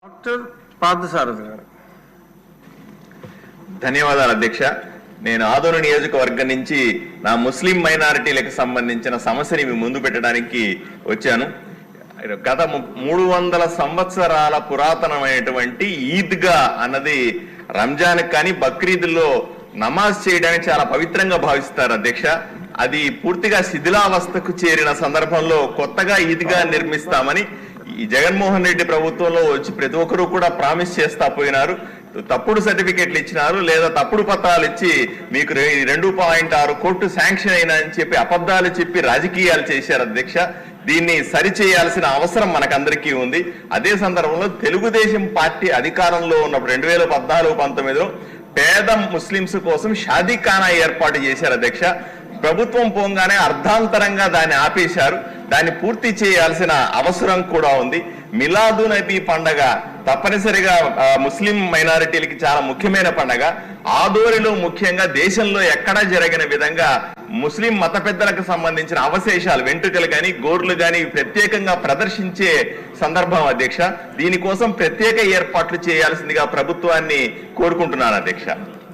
Doctor Parthasarathi గారు. ధన్యవాదాలు అధ్యక్ష. నేను ఆదోని నియోజకవర్గం నుంచి నా ముస్లిం మైనారిటీలకు సంబంధించిన సమస్యని మీ ముందు పెట్టడానికి వచ్చాను. గత 300 సంవత్సరాల పురాతనమైనటువంటి ఈద్గా అన్నది రంజాన్ కానీ బక్రీద్లో నమాజ్ చేయడానికి చాలా పవిత్రంగా భావిస్తారు అధ్యక్ష. అది పూర్తిగా శిథిలావస్థకు చేరిన సందర్భంలో కొత్తగా ఈద్గా నిర్మిస్తామని ఈ జగన్మోహన్ రెడ్డి ప్రభుత్వంలో వచ్చి ప్రతి ఒక్కరూ కూడా ప్రామిస్ చేస్తా పోయినారు. తప్పుడు సర్టిఫికెట్లు ఇచ్చినారు, లేదా తప్పుడు పత్రాలు ఇచ్చి మీకు 2.6 కోట్లు శాంక్షన్ అయినా అని చెప్పి అబద్ధాలు చెప్పి రాజకీయాలు చేశారు అధ్యక్ష. దీన్ని సరిచేయాల్సిన అవసరం మనకందరికీ ఉంది. అదే సందర్భంలో తెలుగుదేశం పార్టీ అధికారంలో ఉన్నప్పుడు 2014-19లో పేద ముస్లింస్ కోసం షాదీఖానా ఏర్పాటు చేశారు అధ్యక్ష. ప్రభుత్వం పోగానే అర్ధాంతరంగా దాన్ని ఆపేశారు. దాన్ని పూర్తి చేయాల్సిన అవసరం కూడా ఉంది. మిలాదు నబీ పండగ తప్పనిసరిగా ముస్లిం మైనారిటీలకి చాలా ముఖ్యమైన పండగ. ఆదోనిలో ముఖ్యంగా దేశంలో ఎక్కడా జరిగిన విధంగా ముస్లిం మత పెద్దలకు సంబంధించిన అవశేషాలు, వెంట్రుకలు కానీ గోర్లు కానీ ప్రత్యేకంగా ప్రదర్శించే సందర్భం అధ్యక్ష. దీనికోసం ప్రత్యేక ఏర్పాట్లు చేయాల్సిందిగా ప్రభుత్వాన్ని కోరుకుంటున్నాను అధ్యక్ష.